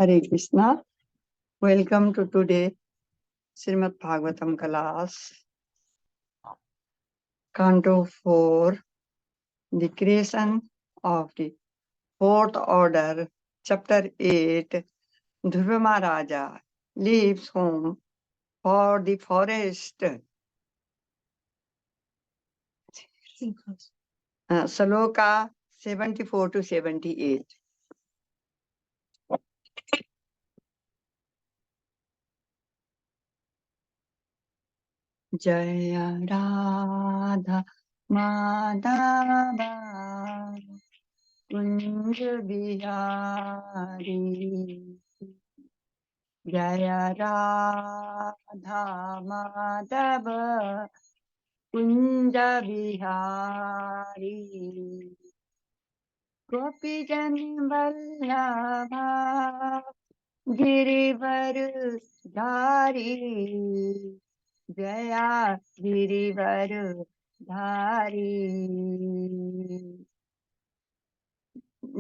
Hare Krishna. Welcome to today Srimad Bhagavatam class. Canto 4, the creation of the fourth order, chapter 8, Dhruva Maharaja leaves home for the forest. Saloka 74 to 78. Jaya Radha Madhava Kunj Bihari Jaya Radha Madhava Kunj Bihari Gopi Jan Vallabha Girivar Dhari Jaya Girivar Dhari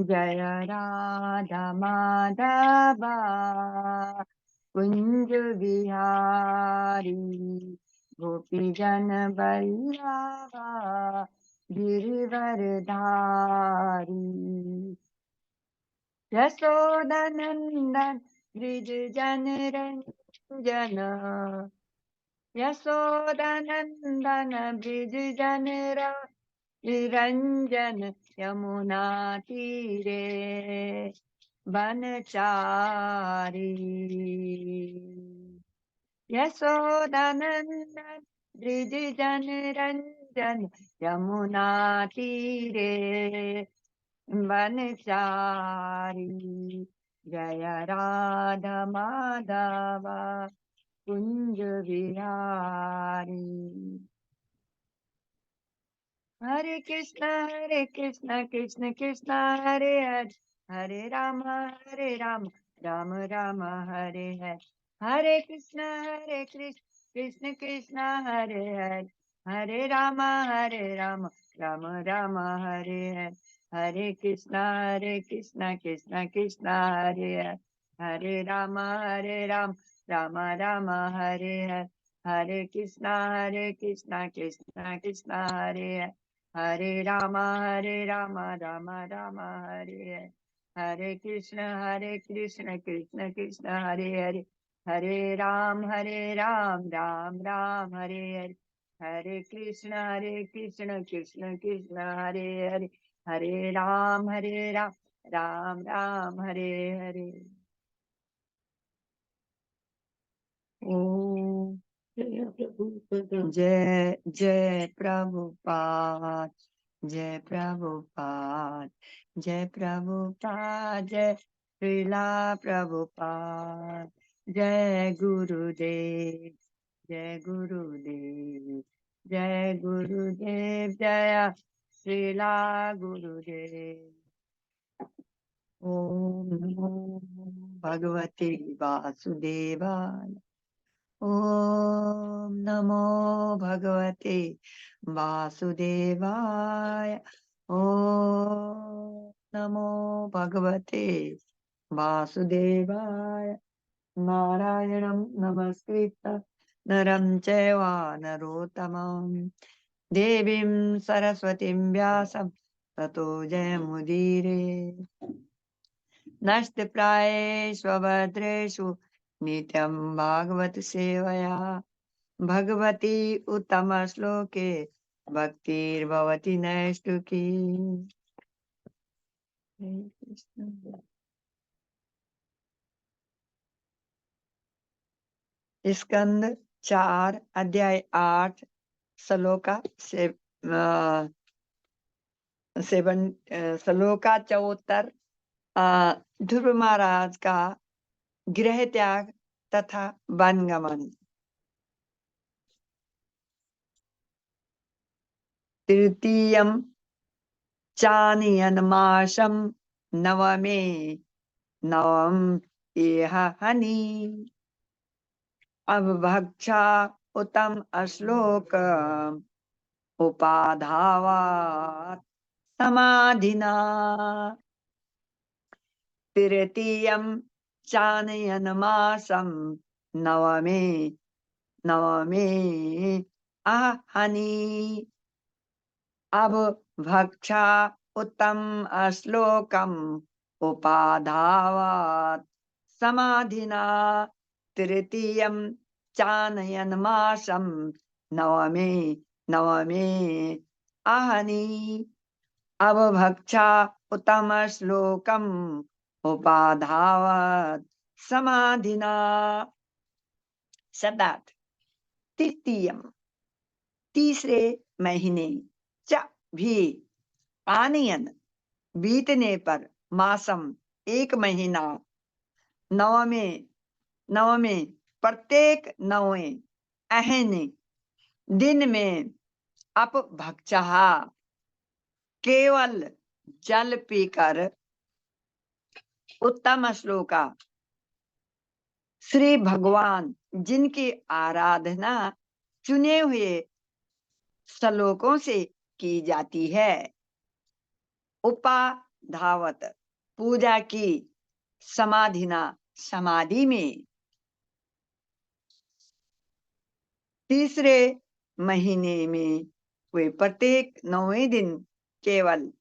Jaya Radha Madhava Kunj Bihari Gopi Jan Vallabha Girivar Dhari Yashodanandan Brij Jan Ranjana Yashodanandan Brij Jan Ranjana Yamuna Tire Vanachari Yashodanandan Brij Jan Ranjana Yamuna Tire Vanachari Jaya Radha Madhava Kunj Vihari Hare Krishna, Krishna Krishna, Hare Hare, Hare Rama, Rama Rama, Hare Hare. Hare Krishna, Krishna Krishna, Hare Hare, Hare Rama, Rama Rama, Hare Hare. Hare Krishna, Krishna Krishna, Hare Hare, Hare Rama, Rama Rama, Hare Hare. Hare Krishna, Krishna Krishna, Hare Hare. Hare Rama, Rama Rama, Hare Hare. Hare Krishna, Krishna Krishna, Hare Hare. Hare Ram, Ram Ram, Hare Hare. Hare Krishna, Krishna Krishna, Hare Hare. Hare Ram, Ram Ram, Hare Hare. Om जय जय प्रभुपाद जय प्रभुपाद जय प्रभुपाद जय श्रीला प्रभुपाद जय गुरुदेव जय गुरुदेव जय गुरुदेव जय श्रीला गुरुदेव ओम नमो भगवते वासुदेवाय ओम नमो भगवते वासुदेवाय ओम नमो भगवते वासुदेवाय नारायणं नमस्कृत्य नरं चैव नरोत्तमं देवीं सरस्वतीं व्यासं ततो जयमुदीरे नष्टप्रायेष्वभद्रेषु नित्यं भागवत सेवया भगवती उत्तम श्लोके भक्तिर्भवति नैष्टुकी स्कंद 4 अध्याय 8 श्लोका से श्लोका 74 ध्रुव महाराज का गृह त्याग तथा वनगमन तृतीयं चानियनमासं नवमे नवम इह हनि अवभक्षा उत्तम श्लोक उपाधावात् समाधिना तृतीयं चानयन मासम नवमे नवमे आहनि। अब भक्षा उत्तम श्लोकम उपाधावात समाधिना तृतीयम चानयन मासम नवमे नवमे आहनि। अब भक्षा उत्तम श्लोकम उपाधावात समाधिना। शब्दार्थ। तृतीयम तीसरे महीने, च भी आनयन बीतने पर, मासम एक महीना, नवमे नवमे प्रत्येक नवे, अहने दिन में, अप भक्षहा केवल जल पीकर, उत्तम श्लोका श्री भगवान जिनकी आराधना चुने हुए श्लोकों से की जाती है, उपाधावत पूजा की, समाधिना समाधि में। तीसरे महीने में वे प्रत्येक 9वें दिन केवल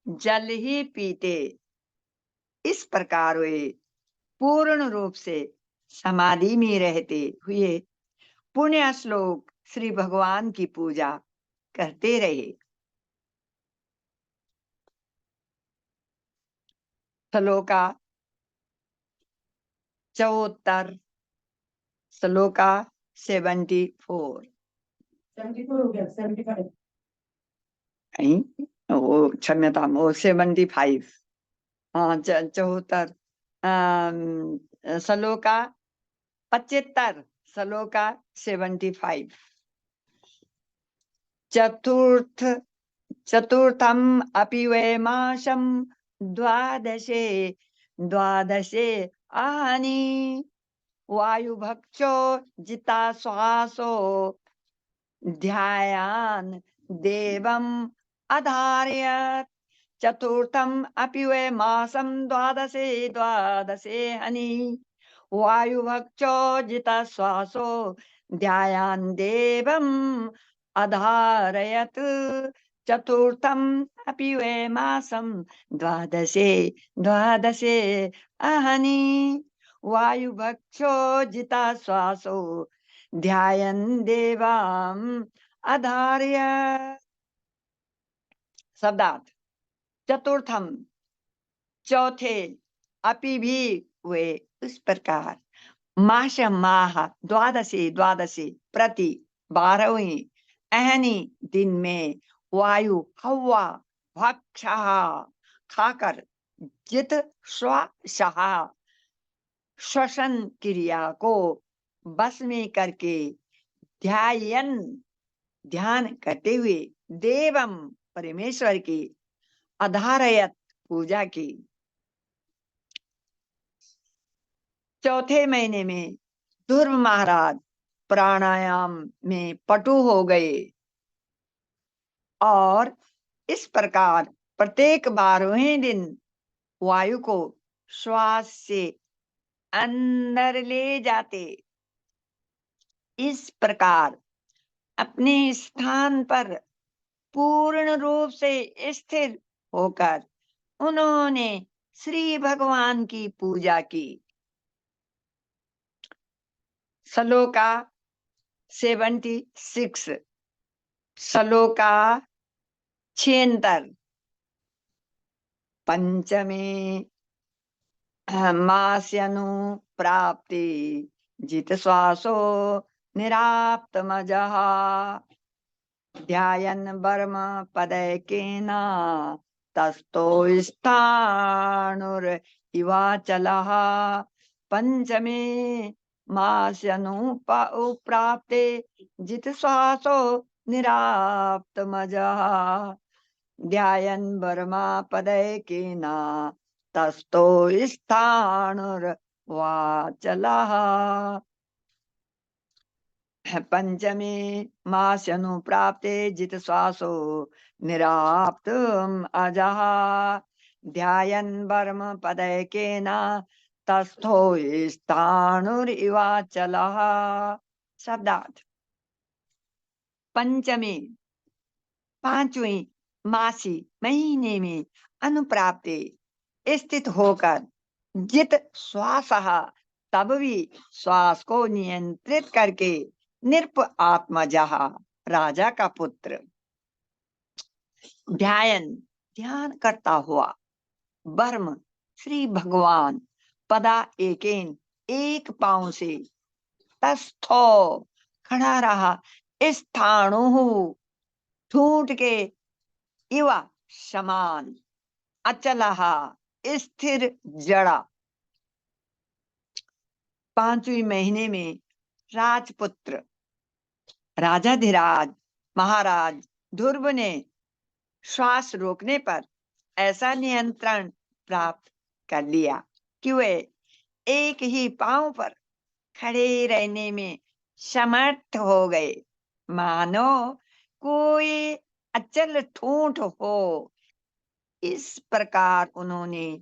जल ही पीते। इस प्रकार वे पूर्ण रूप से समाधि में रहते हुए पुण्य श्लोक श्री भगवान की पूजा करते रहे। श्लोका चौहत्तर, श्लोका 74। 74 हो गया, 75। वो क्षम्यता, वो 75। हाँ 74। श्लोका 75, श्लोका 75। चतुर्थम अपि वै मासम द्वादशे द्वादशे आहनि। वायुभक्षो जिता श्वासो ध्यायान् देवम् अधारयत्। चतुर्थम अपि वै मासम द्वादशे द्वादशे हनि। वायुभक्षो जिता श्वासो ध्यायान् देवम् अधारयत्। चतुर्थम अपि वै मासम द्वादशे द्वादशे अहनि। वायुभक्षो जिता श्वासो ध्यायन् देवाम् अधारयत्। शब्दार्थ। चतुर्थम चौथे, अपि भी वे उस प्रकार, मास माह द्वादशे द्वादशे प्रति 12वें, अहनी दिन में, वायु हवा भक्षा खाकर, जित श्वासहा श्वसन क्रिया को बस में करके, ध्यायन ध्यान करते हुए, देवम परमेश्वर की, अधारयत पूजा की। चौथे महीने में ध्रुव महाराज प्राणायाम में पटु हो गए और इस प्रकार प्रत्येक 12वें दिन वायु को श्वास से अंदर ले जाते। इस प्रकार अपने स्थान पर पूर्ण रूप से स्थिर होकर उन्होंने श्री भगवान की पूजा की। श्लोका 76, श्लोका 76। पंचमे मास्यनु प्राप्ति जित श्वासो निराप्तमजः। ध्यायन् वर्म पदैकेन तस्थो स्थाणुर इवाचलः। पंचमे मास्यनु प्राप्ते जित श्वासो निराप्तमजः। ध्यायन् वर्मा पदैकेन तस्थो स्थाणुर वाचलः। पंचमे मास्यनु प्राप्ते जित श्वासो निराप्तम् अजः। ध्यायन् वर्म पदैकेन तस्थो स्थाणुरिवाचलः। शब्दार्थ। पंचमी, पांचवी मासी, महीने में अनुप्राप्ते स्थित होकर जित श्वास, तब भी श्वास को नियंत्रित करके निरप आत्मजः, राजा का पुत्र, ध्यान, ध्यान करता हुआ, बर्म, श्री भगवान, पदा एकेन, एक पांव से, तस्थो, खड़ा रहा, स्थाणु, ठूंठ के, इवा, समान, अचलः, स्थिर, जड़ा। पांचवी महीने में राजपुत्र राजाधिराज महाराज ध्रुव ने श्वास रोकने पर ऐसा नियंत्रण प्राप्त कर लिया कि वे एक ही पांव पर खड़े रहने में समर्थ हो गए, मानो कोई अचल ठूंठ हो। इस प्रकार उन्होंने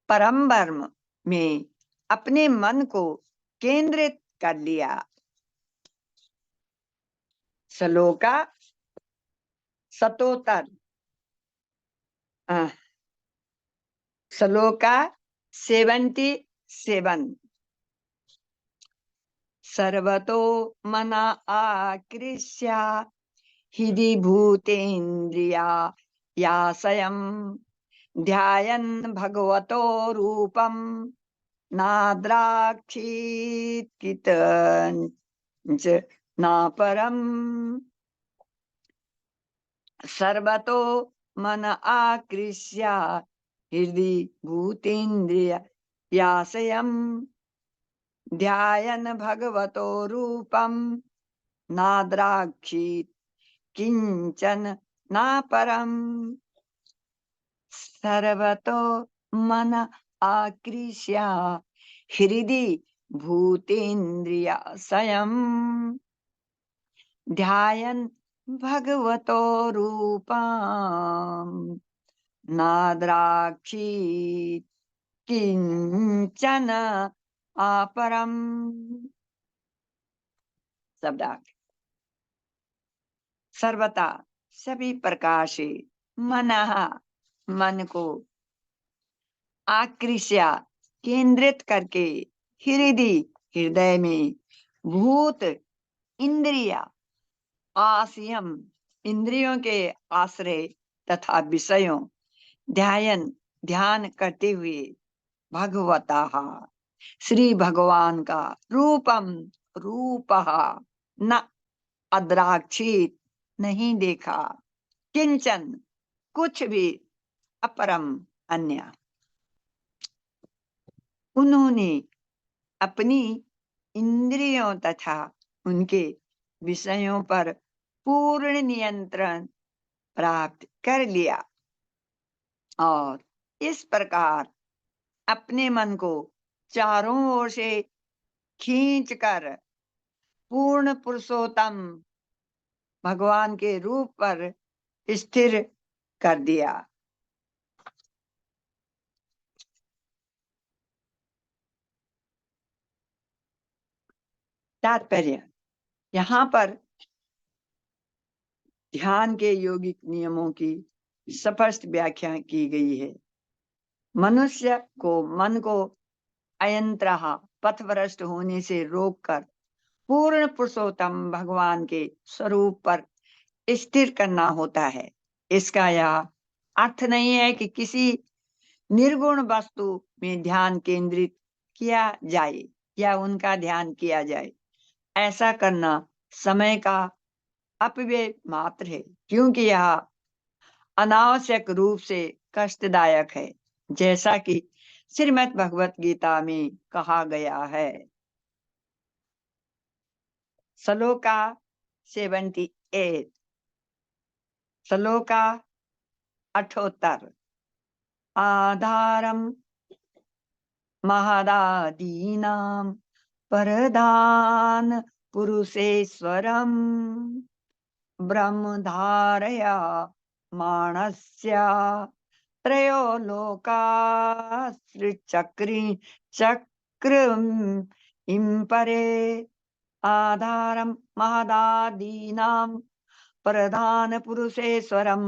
परम ब्रह्म में अपने मन को केंद्रित कर लिया। श्लोका सतोत्तर, श्लोका 77। सर्वतो मना आकृष्य हृदि भूतेन्द्रिया यासयं ध्यायन् भगवतो रूपं नाद्राक्षीत्किंच नापरम्। सर्वतो मन आकृष्य हृदि भूतेन्द्रिय यासयं ध्यायन् भगवतो रूपं नाद्राक्षीत् किंचन नापरम्। सर्वतो मन आकृष्य हृदि भूतेन्द्रियासयं ध्यायन् भगवतो रूपं नाद्राक्षीत् किंचन अपरम्। शब्दार्थ। सर्वथा, सभी प्रकार से, मनः, मन को, आकृष्य, केंद्रित करके, हृदय, हृदय में, भूत, इंद्रिया, आश्रयम, इंद्रियों के आश्रय तथा विषयों, ध्यान, ध्यान करते हुए, भगवतः, श्री भगवान का, रूपम, रूपः, न अद्राक्षित, नहीं देखा, किंचन, कुछ भी, अपरम, अन्य। उन्होंने अपनी इंद्रियों तथा उनके विषयों पर पूर्ण नियंत्रण प्राप्त कर लिया और इस प्रकार अपने मन को चारों ओर से खींचकर पूर्ण पुरुषोत्तम भगवान के रूप पर स्थिर कर दिया। तात्पर्य। यहाँ पर ध्यान के योगिक नियमों की स्पष्ट व्याख्या की गई है। मनुष्य को मन को अयंत्रः पथभ्रष्ट होने से रोककर पूर्ण पुरुषोत्तम भगवान के स्वरूप पर स्थिर करना होता है। इसका यह अर्थ नहीं है कि किसी निर्गुण वस्तु में ध्यान केंद्रित किया जाए या उनका ध्यान किया जाए। ऐसा करना समय का अपव्यय मात्र है, क्योंकि यह अनावश्यक रूप से कष्टदायक है, जैसा कि श्रीमद् भगवत गीता में कहा गया है। श्लोका 78, श्लोका 78। आधारम महदादीनां परदान पुरुषेश्वरम ब्रह्मधारया मानस्य त्रयो लोकाश्रिचक्री चक्रम् इम्परे आधारं महदादीनां प्रधान पुरुषेश्वरं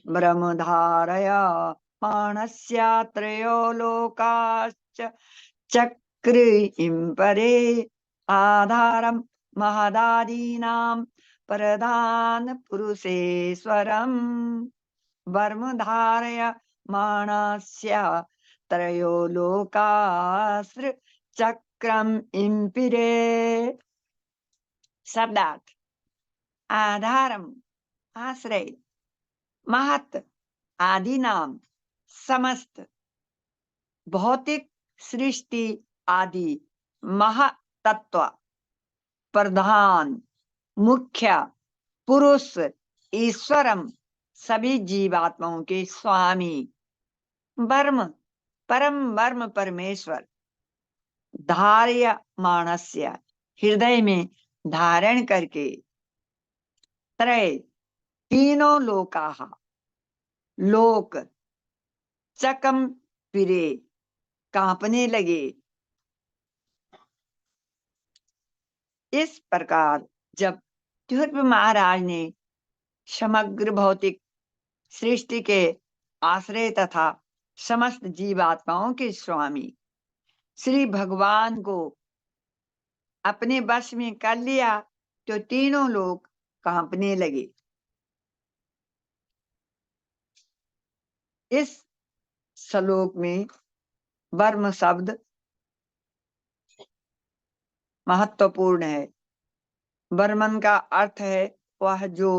ब्रह्मधारया मानस्य त्रयो लोकाश्च चक्र इम्परे आधारं महदादीनां प्रधान पुरुषेश्वरं ब्रह्मधारय मानस्य त्रयो लोकाश्र चक्रम इम्पिरे। शब्दार्थ: आधारम आश्रय, महत आदि नाम समस्त, भौतिक सृष्टि आदि महातत्व, प्रधान मुख्य पुरुष ईश्वरम सभी जीवात्माओं के स्वामी, ब्रह्म परम ब्रह्म परमेश्वर, धार्य मानस्य हृदय में धारण करके, त्रय तीनों लोकाः लोक चकम पिरे कांपने लगे। इस प्रकार जब ध्रुव महाराज ने समग्र भौतिक सृष्टि के आश्रय तथा समस्त जीवात्माओं के स्वामी श्री भगवान को अपने वश में कर लिया तो तीनों लोग कांपने लगे। इस श्लोक में ब्रह्म शब्द महत्वपूर्ण है। ब्रह्मन का अर्थ है वह जो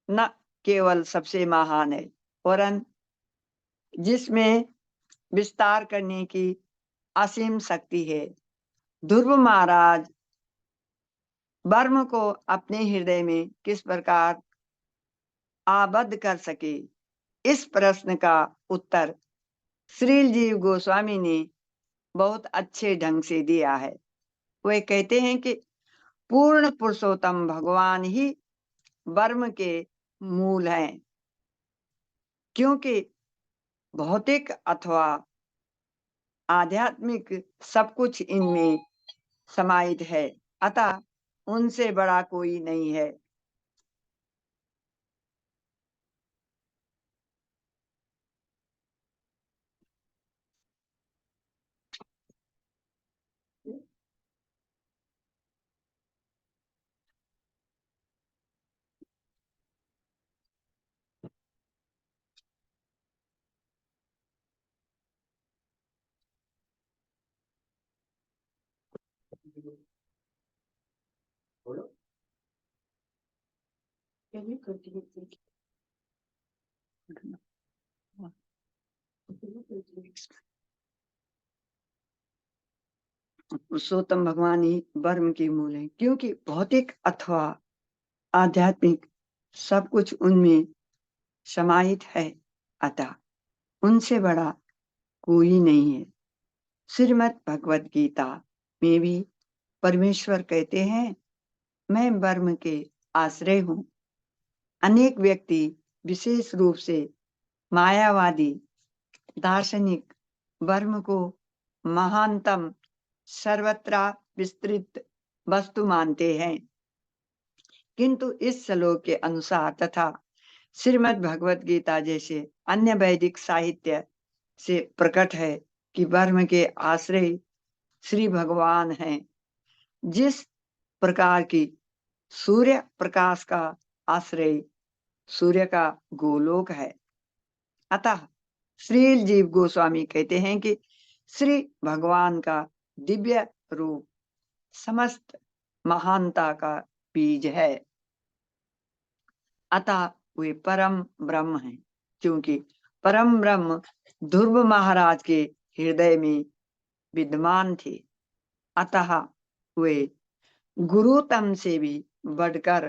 न केवल सबसे महान है वरन जिसमें विस्तार करने की असीम शक्ति है। ध्रुव महाराज ब्रह्म को अपने हृदय में किस प्रकार आबद्ध कर सके, इस प्रश्न का उत्तर श्रील जीव गोस्वामी ने बहुत अच्छे ढंग से दिया है। वे कहते हैं कि पूर्ण पुरुषोत्तम भगवान ही ब्रह्म के मूल हैं, क्योंकि भौतिक अथवा आध्यात्मिक सब कुछ इनमें समाहित है, अतः उनसे बड़ा कोई नहीं है। Can you continue, please? पुरुषोत्तम भगवान ही ब्रह्म के मूल हैं, क्योंकि भौतिक अथवा आध्यात्मिक सब कुछ उनमें समाहित है, अतः उनसे बड़ा कोई नहीं है। श्रीमद् भगवद गीता में भी परमेश्वर कहते हैं, मैं ब्रह्म के आश्रय हूँ। अनेक व्यक्ति विशेष रूप से मायावादी दार्शनिक ब्रह्म को महानतम सर्वत्र विस्तृत वस्तु मानते हैं, किंतु इस श्लोक के अनुसार तथा श्रीमद् भगवद गीता जैसे अन्य वैदिक साहित्य से प्रकट है कि ब्रह्म के आश्रय श्री भगवान हैं। जिस प्रकार की सूर्य प्रकाश का आश्रय सूर्य का गोलोक है, अतः श्रील जीव गोस्वामी कहते हैं कि श्री भगवान का दिव्य रूप समस्त महानता का बीज है, अतः वे परम ब्रह्म हैं। क्योंकि परम ब्रह्म ध्रुव महाराज के हृदय में विद्यमान थे, अतः वे गुरुतम से भी बढ़कर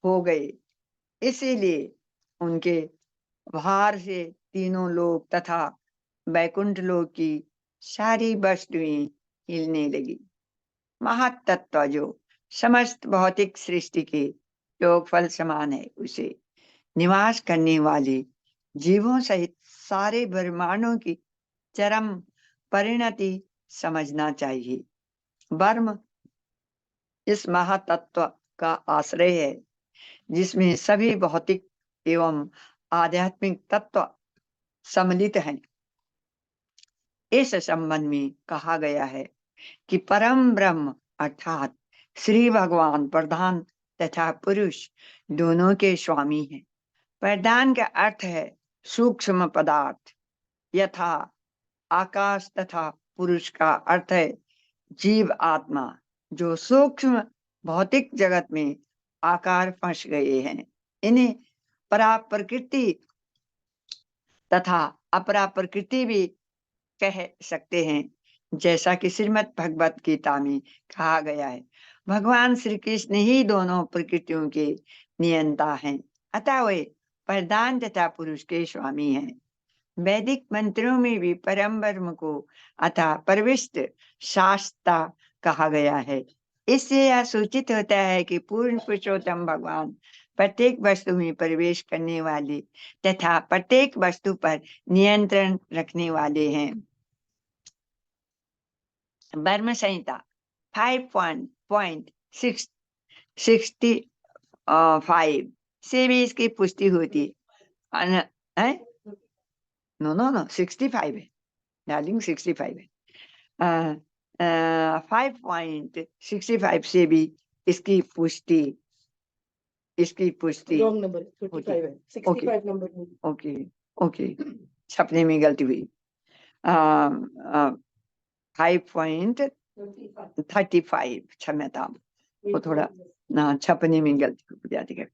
हो गए। इसीलिए उनके भार से तीनों लोक तथा वैकुंठ लोक की सारी वस्तुएं हिलने लगी। महातत्व जो समस्त भौतिक सृष्टि के योगफल समान है, उसे निवास करने वाले जीवों सहित सारे ब्रह्मांडों की चरम परिणति समझना चाहिए। ब्रह्म इस महातत्व का आश्रय है जिसमें सभी भौतिक एवं आध्यात्मिक तत्व सम्मिलित हैं। इस संबंध में कहा गया है कि परम ब्रह्म अर्थात श्री भगवान प्रधान तथा पुरुष दोनों के स्वामी हैं। प्रधान का अर्थ है सूक्ष्म पदार्थ यथा आकाश तथा पुरुष का अर्थ है जीव आत्मा जो सूक्ष्म भौतिक जगत में आकार फंस गए हैं। इन्हें परा प्रकृति तथा अपरा प्रकृति भी कह सकते हैं, जैसा कि श्रीमद् भगवत गीता में कहा गया है। भगवान श्री कृष्ण ही दोनों प्रकृतियों के नियंता हैं, अतः वे प्रधान तथा पुरुष के स्वामी हैं। वैदिक मंत्रों में भी परम ब्रह्म को अतः परविष्ट शास्ता कहा गया है। इससे यह सूचित होता है कि पूर्ण पुरुषोत्तम भगवान प्रत्येक वस्तु में प्रवेश करने वाले तथा प्रत्येक वस्तु पर नियंत्रण रखने वाले हैं। ब्रह्म संहिता 5.65 से भी इसकी पुष्टि होती है। नो 65 है डार्लिंग, 65 है। 5.65 से भी इसकी पुष्टि रॉन्ग नंबर 55 है, 65 नंबर नहीं। ओके छपने में गलती हुई। 5.35 क्षमता वो थोड़ा ना छपने में गलती हो जाती है,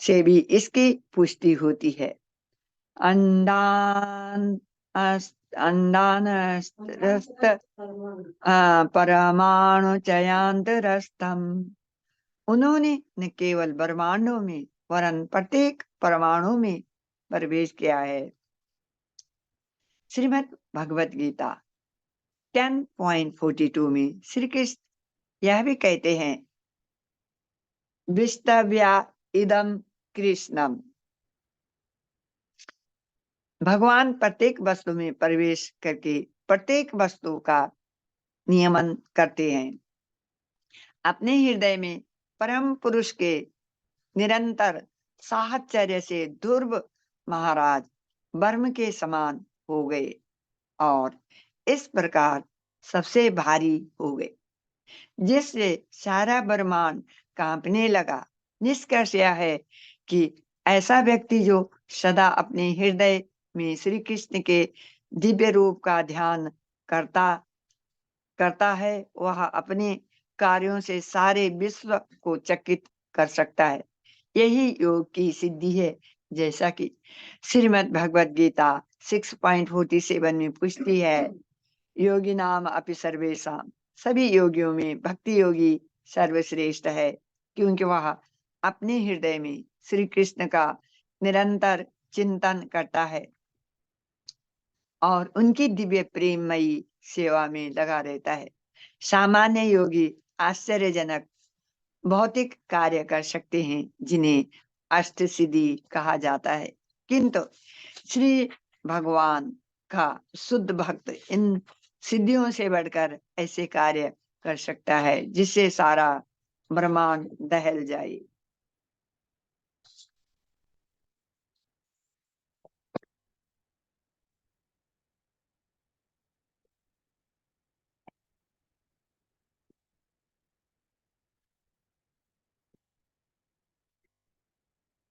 से भी इसकी पुष्टि होती है। अंडानस्त परमाणु चयांतरस्थम, उन्होंने न केवल ब्रह्मांडों में वरन प्रत्येक परमाणु में प्रवेश किया है। श्रीमद् भगवत गीता 10.42 में श्री कृष्ण यह भी कहते हैं विस्तव्या इदम कृष्णम, भगवान प्रत्येक वस्तु में प्रवेश करके प्रत्येक वस्तु का नियमन करते हैं। अपने हृदय में परम पुरुष के निरंतर साहचर्य से ध्रुव महाराज ब्रह्म के समान हो गए और इस प्रकार सबसे भारी हो गए, जिससे सारा ब्रह्मांड कांपने लगा। निष्कर्ष यह है कि ऐसा व्यक्ति जो सदा अपने हृदय में श्री कृष्ण के दिव्य रूप का ध्यान करता है, वह अपने कार्यों से सारे विश्व को चकित कर सकता है। यही योग की सिद्धि है, जैसा कि श्रीमद् भगवत गीता 6.47 में पूछती है योगी नाम अपि सर्वेषाम, सभी योगियों में भक्ति योगी सर्वश्रेष्ठ है, क्योंकि वह अपने हृदय में श्री कृष्ण का निरंतर चिंतन करता है और उनकी दिव्य प्रेममयी सेवा में लगा रहता है। सामान्य योगी आश्चर्यजनक भौतिक कार्य कर सकते हैं जिन्हें अष्ट सिद्धि कहा जाता है, किंतु श्री भगवान का शुद्ध भक्त इन सिद्धियों से बढ़कर ऐसे कार्य कर सकता है जिससे सारा ब्रह्मांड दहल जाए।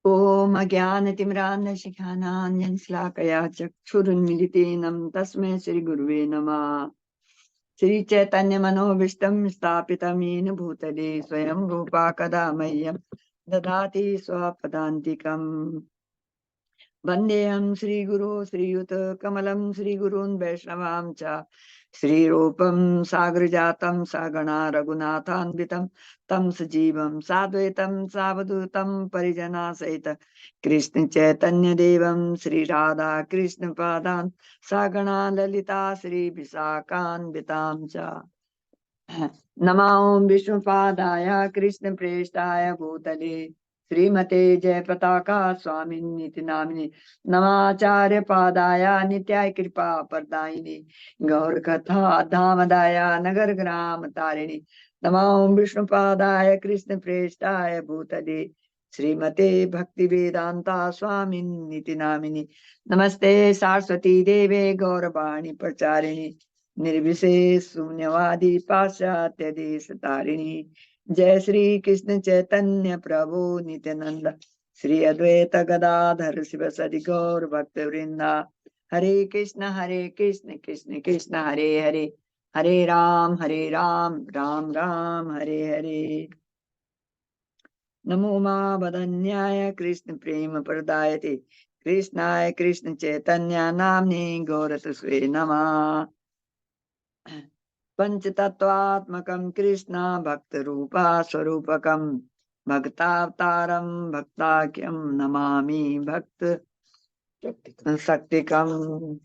ओम अज्ञानतिमिरान्धशिखानाञ्जनशलाकया चक्षुरुन्मीलितेन तस्मै श्री गुरुवे नमः। श्री चैतन्य मनोभीष्टं स्थापितं येन भूतले स्वयं रूपा कदा मह्यं ददाति स्वपदान्तिकम्। वन्देऽहं श्रीगुरो श्रीयुत कमलं श्रीगुरून् वैष्णवां च श्रीरूपं साग्रजातं सगणा रघुनाथान्वितं तं सजीवं साद्वैतं सावधूतं परिजना सहित कृष्ण चैतन्य देवं श्री राधा कृष्ण पादान् सगणा ललिता श्री विशाखान्वितां च। नमो विष्णुपादाय कृष्ण प्रेष्ठाय भूतले श्रीमते जय पताका स्वामिनीति नामिनी नमाचार्य पादाय नित्याय कृपा प्रदायिनी गौर कथा धामदाय नगर ग्राम तारिणी नमो विष्णुपादाय कृष्ण प्रेष्ठाय भूतले श्रीमते भक्ति वेदांता स्वामिनीति नामिनी नमस्ते सरस्वती देवे गौरवाणी प्रचारिणी निर्विशेष शून्यवादी पाश्चात्य देश तारिणी जय श्री कृष्ण चैतन्य प्रभु नित्यानंद श्री अद्वैत गदाधर शिव सदि गौर भक्त वृंदा हरे कृष्ण कृष्ण कृष्ण हरे हरे हरे राम राम राम हरे हरे नमो मा बदन्याय कृष्ण प्रेम प्रदायते कृष्णाय कृष्ण चैतन्य नाम्ने गौरतस्वे नमः पंचतत्वात्मकं कृष्ण भक्त रूपा स्वरूपकं भक्तावतारं भक्ताख्यं नमामि भक्त शक्तिकम्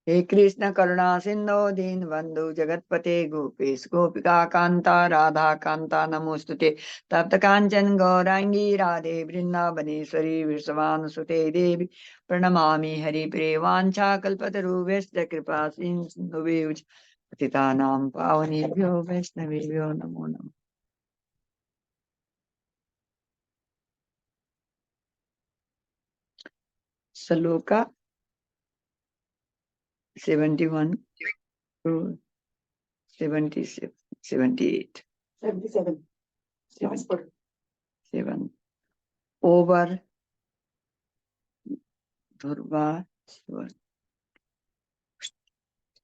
हे कृष्ण करुणा सिंधो दीन बंधु जगतपते गोपेश गोपिका कांता राधा कांता नमोस्तुते तप्त कांचन गौरांगी राधे वृंदावनेश्वरी विश्वानुसुते देवी प्रणमामि हरि प्रेवांछा कल्पतरुभ्यश्च कृपा सिन्धुभ्यो पतितानां पावनेभ्यो वैष्णवेभ्यो नमो नमः। Shloka 71 to 76 78 77. Last part. 7 over Dhurva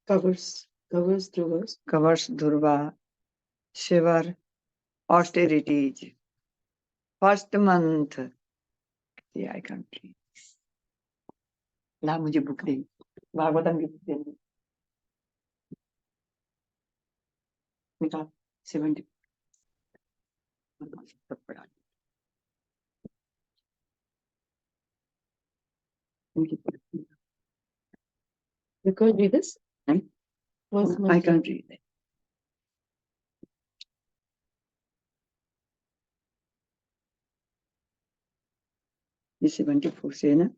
Covers Dhruva's. covers Dhurva Shivar austerities. First month. Yeah, I can't read. ला मुझे बुक दे भागवतम की बुक दे निकाल 70 सब पढ़ा You can't read this? Hmm? First I month. can't read that. ये 74 से है ना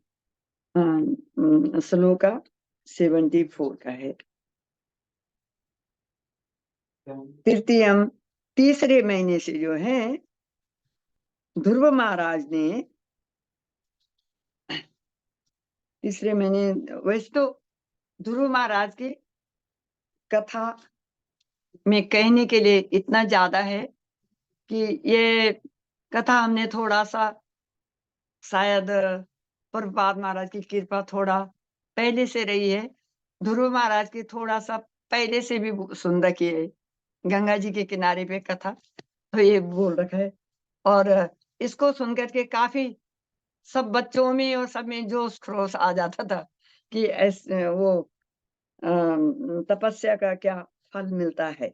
श्लोका 74 का है। तृतीयम तीसरे महीने से जो है ध्रुव महाराज ने तीसरे महीने वैसे तो ध्रुव महाराज की कथा में कहने के लिए इतना ज्यादा है कि ये कथा हमने थोड़ा सा शायद प्रभुपाद महाराज की कृपा थोड़ा पहले से रही है। ध्रुव महाराज की थोड़ा सा पहले से भी सुन रखी है गंगा जी के किनारे पे कथा तो ये बोल रखा है और इसको सुनकर के काफी सब बच्चों में और सब में जोश खरोश आ जाता था कि ऐसे वो तपस्या का क्या फल मिलता है।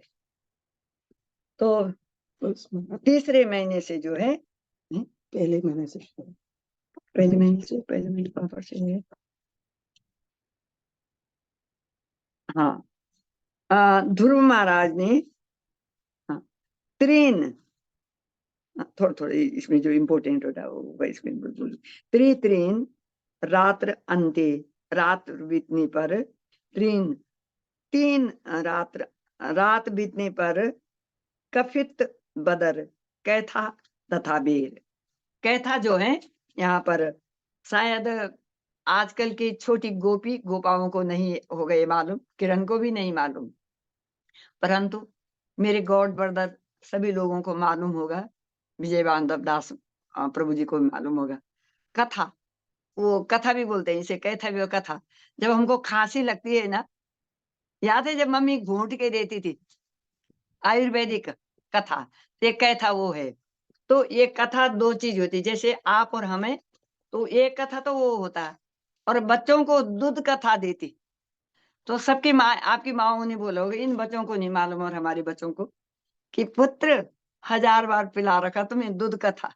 तो तीसरे महीने से जो है पहले महीने से पहले महीने पापा से है हाँ ध्रुव महाराज ने तीन थोड़ा थोड़ा इसमें जो इम्पोर्टेंट होता है वो इसमें बोल त्रीन रात्र अंत्य रात बीतने पर तीन रात बीतने पर कफित बदर कैथा तथा बेर कैथा जो है यहाँ पर शायद आजकल की छोटी गोपाओं को नहीं हो गए मालूम, किरण को भी नहीं मालूम, परंतु मेरे गॉड ब्रदर सभी लोगों को मालूम होगा, विजय बांधव दास प्रभु जी को मालूम होगा। कथा वो कथा भी बोलते हैं इसे, कैथा भी वो कथा। जब हमको खांसी लगती है ना, याद है जब मम्मी घूंट के देती थी आयुर्वेदिक कथा, ये कैथा वो है। तो ये कथा दो चीज होती, जैसे आप और हमें, तो एक कथा तो वो होता है और बच्चों को दूध कथा देती। तो सबकी माँ आपकी माओ ने बोला होगा, इन बच्चों को नहीं मालूम और हमारे बच्चों को, कि पुत्र 1000 बार पिला रखा तुम्हें दूध कथा।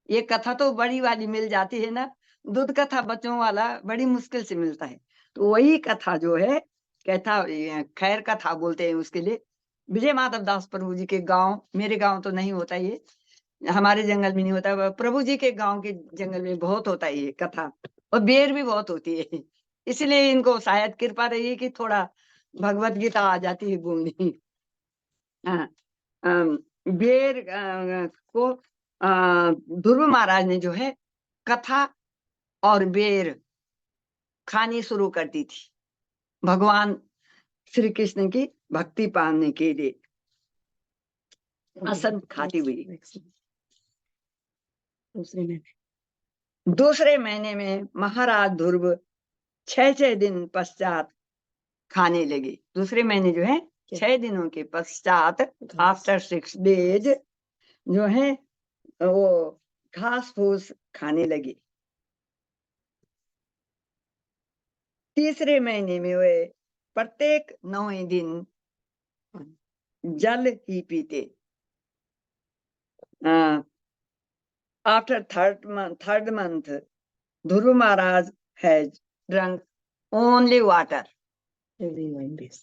ये कथा तो बड़ी वाली मिल जाती है ना, दूध कथा बच्चों वाला बड़ी मुश्किल से मिलता है। तो वही कथा जो है कहता खैर कथा बोलते हैं उसके लिए, विजय माधव दास प्रभु जी के गांव, मेरे गांव तो नहीं होता ये, हमारे जंगल में नहीं होता, प्रभु जी के गांव के जंगल में बहुत होता है ये कथा, और बेर भी बहुत होती है, इसलिए इनको शायद कृपा रही है कि थोड़ा भगवत गीता आ जाती है बोलनी। हाँ, बेर को ध्रुव महाराज ने जो है कथा और बेर खानी शुरू कर दी थी भगवान श्री कृष्ण की भक्ति पाने के लिए, असंत खाती हुई। दूसरे महीने में महाराज ध्रुव 6 दिन पश्चात खाने लगे। दूसरे महीने जो है 6 दिनों के पश्चात, आफ्टर 6 days जो है वो घास फूस खाने लगे। तीसरे महीने में वे प्रत्येक 9वें दिन जल ही पीते। After third month Dhruv Maharaj has drunk only water every 9 days.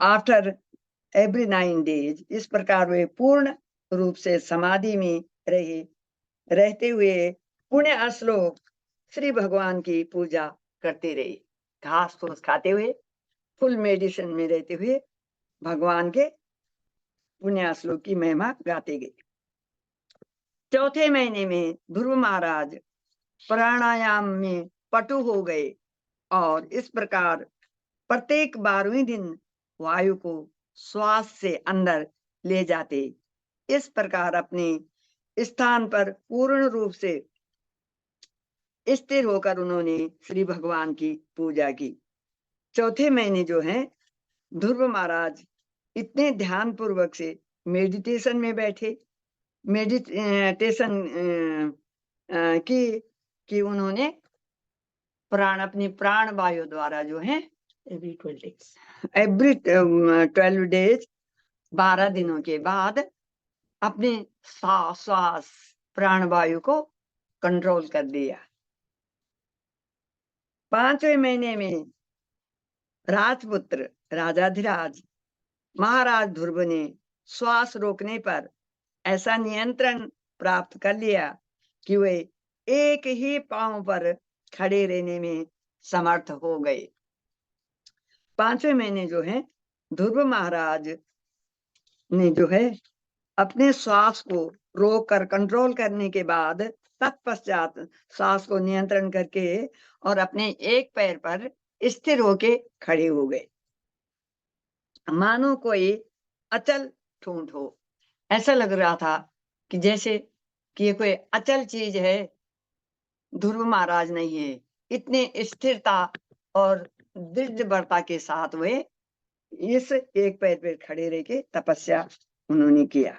After every 9 days। इस प्रकार वे पूर्ण रूप से समाधि में रहते हुए पुण्य श्लोक श्री भगवान की पूजा करते रहे। घास फूस खाते हुए, फुल मेडिसिन में रहते हुए भगवान के पुण्य श्लोक की महिमा गाते गए। चौथे महीने में ध्रुव महाराज प्राणायाम में पटु हो गए और इस प्रकार प्रत्येक 12वें दिन वायु को श्वास से अंदर ले जाते। इस प्रकार अपने स्थान पर पूर्ण रूप से स्थिर होकर उन्होंने श्री भगवान की पूजा की। चौथे महीने जो है ध्रुव महाराज इतने ध्यान पूर्वक से मेडिटेशन में बैठे, मेडिटेशन की उन्होंने अपनी प्राण वायु द्वारा जो है Every 12 days. एवरी 12 days 12 दिनों के बाद अपने श्वास प्राण वायु को कंट्रोल कर दिया। 5वें महीने में राजपुत्र राजाधिराज महाराज ध्रुव ने श्वास रोकने पर ऐसा नियंत्रण प्राप्त कर लिया कि वे एक ही पांव पर खड़े रहने में समर्थ हो गए। 5वें महीने जो है ध्रुव महाराज ने जो है अपने श्वास को रोक कर कंट्रोल करने के बाद तत्पश्चात श्वास को नियंत्रण करके और अपने एक पैर पर स्थिर होके खड़े हो गए, मानो कोई अचल ठूंठ हो। ऐसा लग रहा था कि जैसे कि ये कोई अचल चीज है, ध्रुव महाराज नहीं है। इतने स्थिरता और दृढ़ता के साथ वे इस एक पैर पर खड़े रह के तपस्या उन्होंने किया।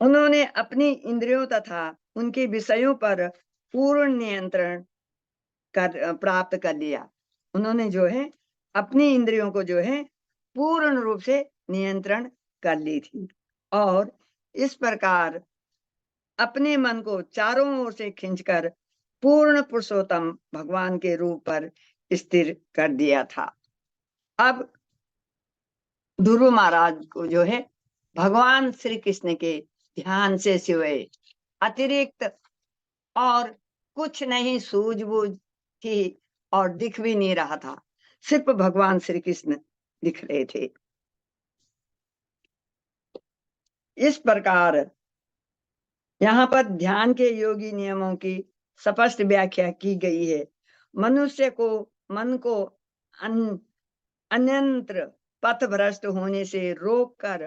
उन्होंने अपनी इंद्रियों तथा उनके विषयों पर पूर्ण नियंत्रण प्राप्त कर लिया। उन्होंने जो है अपनी इंद्रियों को जो है पूर्ण रूप से नियंत्रण कर ली थी और इस प्रकार अपने मन को चारों ओर से खींचकर पूर्ण पुरुषोत्तम भगवान के रूप पर स्थिर कर दिया था। अब ध्रुव महाराज को जो है भगवान श्री कृष्ण के ध्यान से सिवाय अतिरिक्त और कुछ नहीं सूझबूझ थी और दिख भी नहीं रहा था, सिर्फ भगवान श्री कृष्ण दिख रहे थे। इस प्रकार यहाँ पर ध्यान के योगी नियमों की स्पष्ट व्याख्या की गई है। मनुष्य को मन को अन्यंत्र पथभ्रष्ट होने से रोककर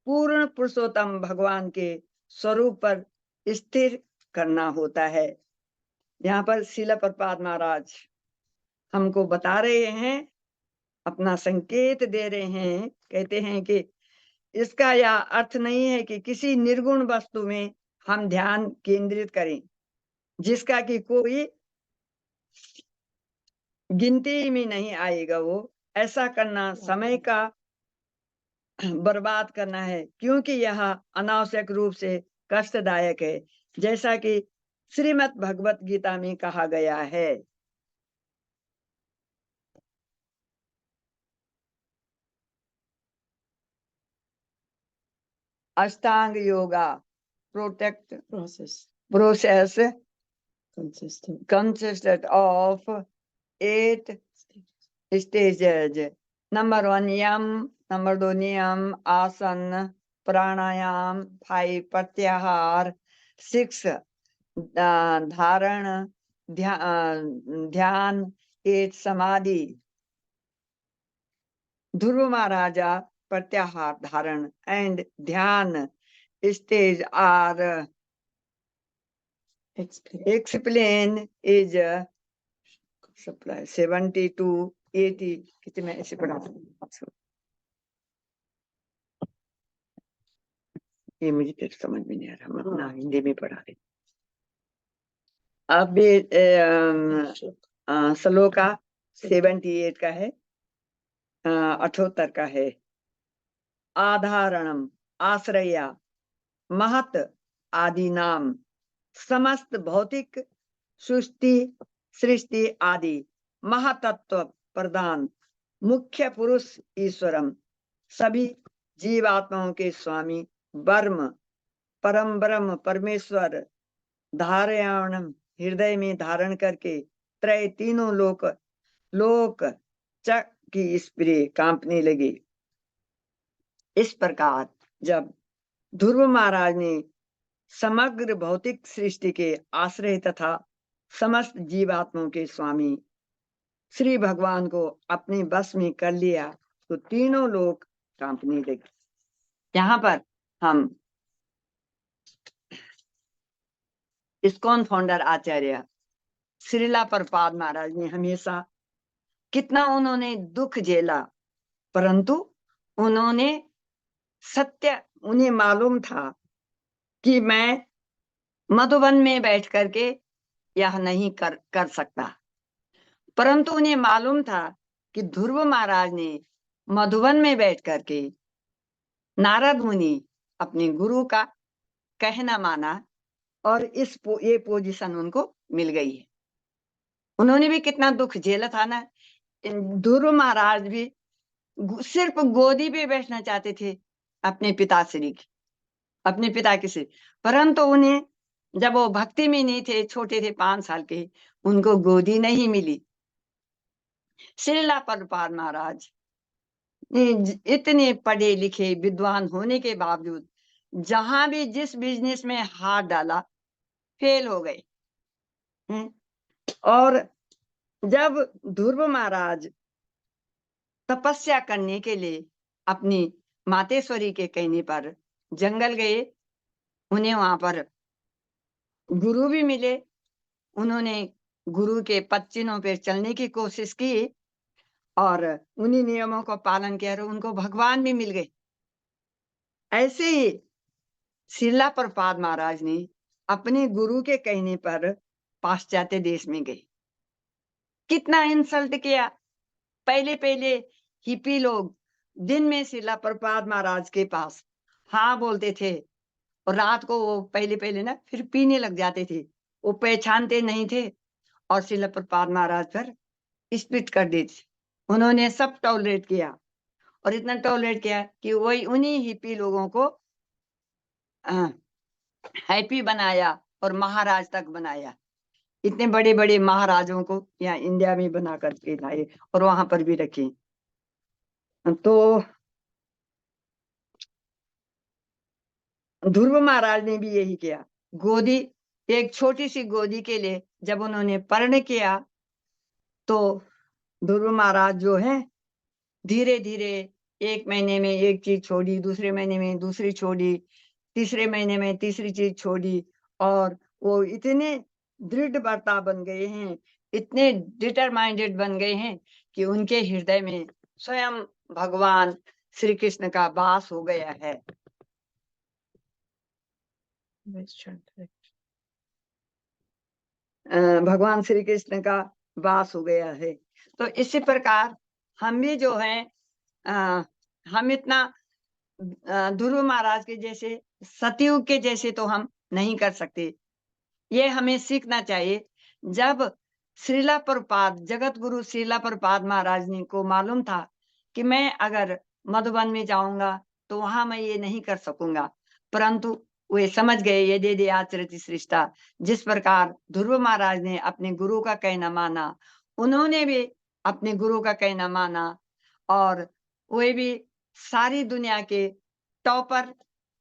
पूर्ण पुरुषोत्तम भगवान के स्वरूप पर स्थिर करना होता है। यहाँ पर श्रील प्रभुपाद महाराज हमको बता रहे हैं, अपना संकेत दे रहे हैं, कहते हैं कि इसका यह अर्थ नहीं है कि किसी निर्गुण वस्तु में हम ध्यान केंद्रित करें जिसका कि कोई गिनती में नहीं आएगा। वो ऐसा करना समय का बर्बाद करना है, क्योंकि यह अनावश्यक रूप से कष्टदायक है, जैसा कि श्रीमद् भगवत गीता में कहा गया है। Ashtanga yoga protect process process consistent consisted of 8 stages. Number 1 yama, number 2 नियम, आसन, प्राणायाम, 5 प्रत्याहार, 6 धारण, ध्यान, 8 समाधि. ध्रुव महाराजा प्रत्याहार, धारण and ध्यान stage are explain is supply 70 to 80. कितने ऐसे पढ़ा ये मुझे तेरे समझ में नहीं आ रहा, मैं अपना हिंदी में पढ़ा रही. अब ये श्लोका 78 का है, 78 का है. आधारणम आश्रया महत आदि नाम समस्त भौतिक सृष्टि आदि महातत्व प्रदान मुख्य पुरुष ईश्वरम सभी जीवात्माओं के स्वामी परम ब्रह्म परमेश्वर धारयाणम हृदय में धारण करके त्रय तीनों लोक चक की स्प्रे कांपने लगे. इस प्रकार जब ध्रुव महाराज ने समग्र भौतिक सृष्टि के आश्रय तथा समस्त जीवात्माओं के स्वामी श्री भगवान को अपने बस में कर लिया तो तीनों लोग कांपने लगे. यहाँ पर हम इस्कॉन फाउंडर आचार्य श्रीला प्रभुपाद महाराज ने हमेशा कितना उन्होंने दुख झेला, परंतु उन्होंने सत्य, उन्हें मालूम था कि मैं मधुबन में बैठ करके यह नहीं कर सकता, परंतु उन्हें मालूम था कि ध्रुव महाराज ने मधुबन में बैठ करके नारद मुनि अपने गुरु का कहना माना और ये पोजीशन उनको मिल गई है. उन्होंने भी कितना दुख झेला था ना. ध्रुव महाराज भी सिर्फ गोदी पे बैठना चाहते थे अपने पिताश्री की, अपने पिता की से, परंतु उन्हें जब वो भक्ति में नहीं थे, छोटे थे 5 साल के, उनको गोदी नहीं मिली. श्रीला प्रभुपाद महाराज इतने पढ़े लिखे विद्वान होने के बावजूद जहां भी जिस बिजनेस में हाथ डाला फेल हो गए. और जब ध्रुव महाराज तपस्या करने के लिए अपनी मातेश्वरी के कहने पर जंगल गए, उन्हें वहां पर गुरु भी मिले. उन्होंने गुरु के पद चिन्हों पर चलने की कोशिश की और उन्हीं नियमों को पालन किया और उनको भगवान भी मिल गए. ऐसे ही श्रीला प्रभुपाद महाराज ने अपने गुरु के कहने पर पाश्चात्य देश में गए. कितना इंसल्ट किया. पहले हिप्पी लोग दिन में श्रीला प्रभुपाद महाराज के पास हाँ बोलते थे और रात को वो पहले ना फिर पीने लग जाते थे. वो पहचानते नहीं थे और श्रीला प्रभुपाद महाराज पर स्पिट कर देते. उन्होंने सब टॉलरेट किया और इतना टॉलरेट किया कि वही उन्हीं हिप्पी लोगों को हैप्पी बनाया और महाराज तक बनाया. इतने बड़े बड़े महाराजों को यहाँ इंडिया में बना करके लाए और वहां पर भी रखे. तो ध्रुव महाराज ने भी यही किया. गोदी, एक छोटी सी गोदी के लिए जब उन्होंने पर्ण किया तो ध्रुव महाराज जो है धीरे धीरे 1 महीने में एक चीज छोड़ी, दूसरे महीने में दूसरी छोड़ी, तीसरे महीने में तीसरी चीज छोड़ी और वो इतने दृढ़ वर्ता बन गए हैं, इतने डिटरमाइंडेड बन गए हैं कि उनके हृदय में स्वयं भगवान श्री कृष्ण का वास हो गया है. भगवान श्री कृष्ण का वास हो गया है. तो इसी प्रकार हम भी जो है हम इतना ध्रुव महाराज के जैसे सतयुग के जैसे तो हम नहीं कर सकते. ये हमें सीखना चाहिए. जब श्रीला प्रभुपाद जगत गुरु श्रीला प्रभुपाद महाराज ने को मालूम था कि मैं अगर मधुबन में जाऊंगा तो वहां मैं ये नहीं कर सकूंगा, परंतु वे समझ गए यदि आचरति सृष्टा। जिस प्रकार ध्रुव महाराज ने अपने गुरु का कहना माना, उन्होंने भी अपने गुरु का कहना माना और वे भी सारी दुनिया के टॉपर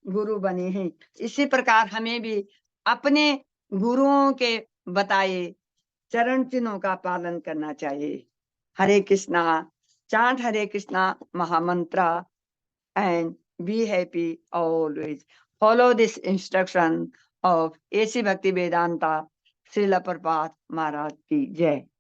गुरु बने हैं। इसी प्रकार हमें भी अपने गुरुओं के बताए चरण चिन्हों का पालन करना चाहिए। हरे Krishna, chant Hare Krishna Mahamantra and be happy always. Follow this instruction of A.C. Bhakti Vedanta Srila Prabhupada Maharaj ki Jai.